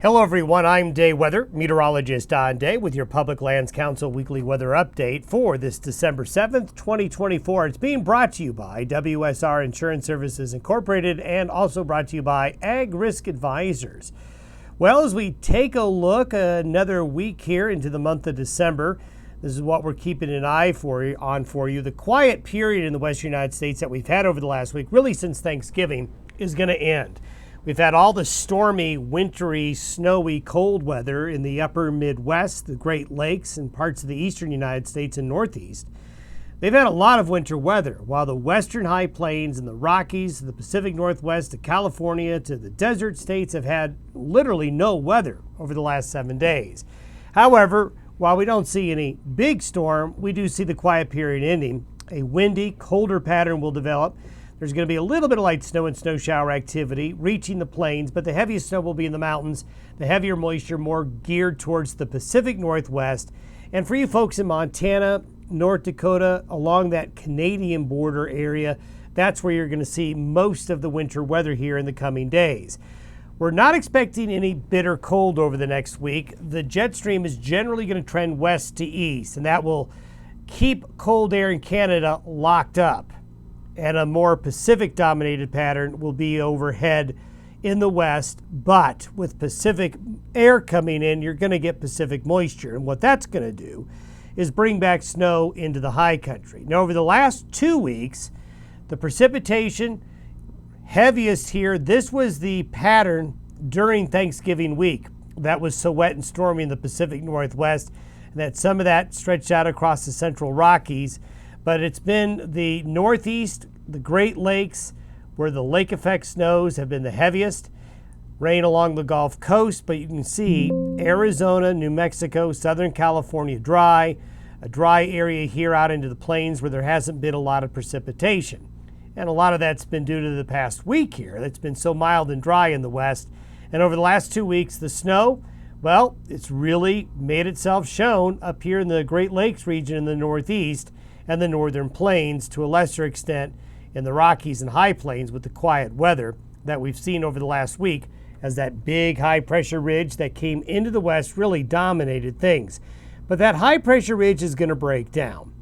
Hello everyone, I'm Day Weather, meteorologist Don Day with your Public Lands Council weekly weather update for this December 7th, 2024. It's being brought to you by WSR Insurance Services Incorporated and also brought to you by Ag Risk Advisors. Well, as we take a look another week here into the month of December, this is what we're keeping an eye on for you. The quiet period in the western United States that we've had over the last week, really since Thanksgiving, is going to end. We've had all the stormy, wintry, snowy, cold weather in the upper Midwest, the Great Lakes, and parts of the eastern United States and Northeast. They've had a lot of winter weather, while the western high plains and the Rockies, the Pacific Northwest to California to the desert states have had literally no weather over the last 7 days. However, while we don't see any big storm, we do see the quiet period ending. A windy, colder pattern will develop. There's going to be a little bit of light snow and snow shower activity reaching the plains, but the heaviest snow will be in the mountains. The heavier moisture more geared towards the Pacific Northwest. And for you folks in Montana, North Dakota, along that Canadian border area, that's where you're going to see most of the winter weather here in the coming days. We're not expecting any bitter cold over the next week. The jet stream is generally going to trend west to east, and that will keep cold air in Canada locked up. And a more Pacific-dominated pattern will be overhead in the west. But with Pacific air coming in, you're going to get Pacific moisture. And what that's going to do is bring back snow into the high country. Now, over the last 2 weeks, the precipitation heaviest here, this was the pattern during Thanksgiving week. That was so wet and stormy in the Pacific Northwest, and that some of that stretched out across the central Rockies. But it's been the Northeast, the Great Lakes, where the lake effect snows have been the heaviest. Rain along the Gulf Coast, but you can see Arizona, New Mexico, Southern California dry, a dry area here out into the plains where there hasn't been a lot of precipitation. And a lot of that's been due to the past week here. That's been so mild and dry in the west. And over the last 2 weeks, the snow, well, it's really made itself shown up here in the Great Lakes region in the Northeast and the northern plains, to a lesser extent in the Rockies and high plains with the quiet weather that we've seen over the last week, as that big high pressure ridge that came into the west really dominated things. But that high pressure ridge is going to break down.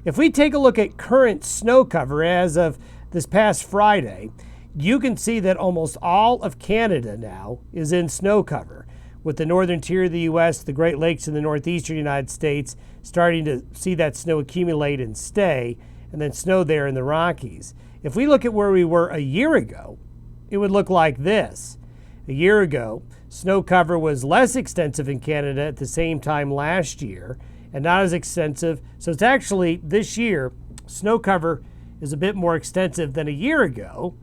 If we take a look at current snow cover as of this past Friday, you can see that almost all of Canada now is in snow cover, with the northern tier of the U.S., the Great Lakes in the northeastern United States starting to see that snow accumulate and stay, and then snow there in the Rockies. If we look at where we were a year ago, it would look like this. A year ago, snow cover was less extensive in Canada at the same time last year, and not as extensive. So it's actually, this year, snow cover is a bit more extensive than a year ago.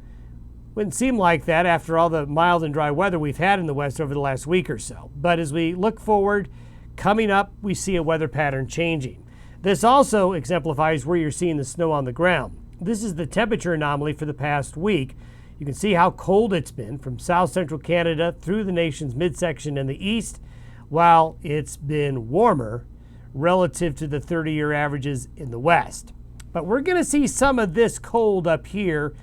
Wouldn't seem like that after all the mild and dry weather we've had in the west over the last week or so. But as we look forward, coming up, we see a weather pattern changing. This also exemplifies where you're seeing the snow on the ground. This is the temperature anomaly for the past week. You can see how cold it's been from south central Canada through the nation's midsection and the east, while it's been warmer relative to the 30-year averages in the west. But we're going to see some of this cold up here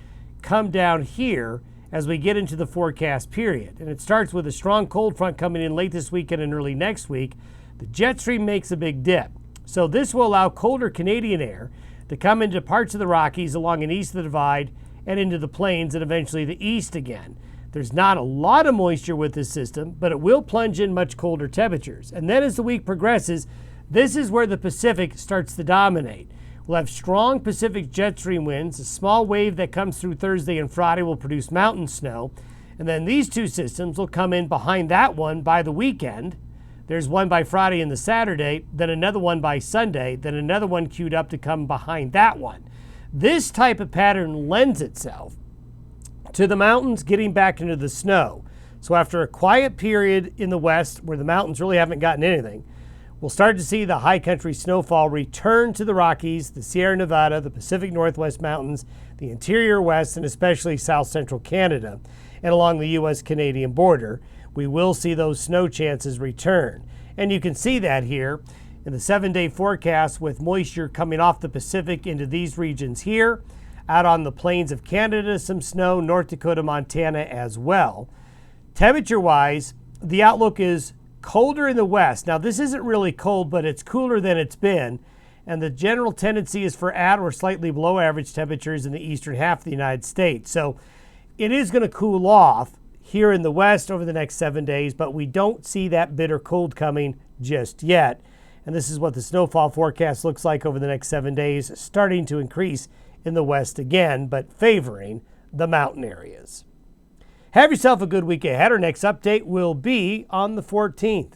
come down here as we get into the forecast period. And it starts with a strong cold front coming in late this weekend and early next week. The jet stream makes a big dip. So this will allow colder Canadian air to come into parts of the Rockies along and east of the divide and into the plains and eventually the east again. There's not a lot of moisture with this system, but it will plunge in much colder temperatures. And then as the week progresses, this is where the Pacific starts to dominate. We'll have strong Pacific jet stream winds. A small wave that comes through Thursday and Friday will produce mountain snow. And then these two systems will come in behind that one by the weekend. There's one by Friday and the Saturday, then another one by Sunday, then another one queued up to come behind that one. This type of pattern lends itself to the mountains getting back into the snow. So after a quiet period in the west where the mountains really haven't gotten anything, we'll start to see the high country snowfall return to the Rockies, the Sierra Nevada, the Pacific Northwest Mountains, the interior west, and especially south central Canada. And along the U.S.-Canadian border, we will see those snow chances return. And you can see that here in the 7-day forecast with moisture coming off the Pacific into these regions here. Out on the plains of Canada, some snow, North Dakota, Montana as well. Temperature-wise, the outlook is colder in the west. Now, this isn't really cold, but it's cooler than it's been. And the general tendency is for at or slightly below average temperatures in the eastern half of the United States. So it is going to cool off here in the west over the next 7 days, but we don't see that bitter cold coming just yet. And this is what the snowfall forecast looks like over the next 7 days, starting to increase in the west again, but favoring the mountain areas. Have yourself a good week ahead. Our next update will be on the 14th.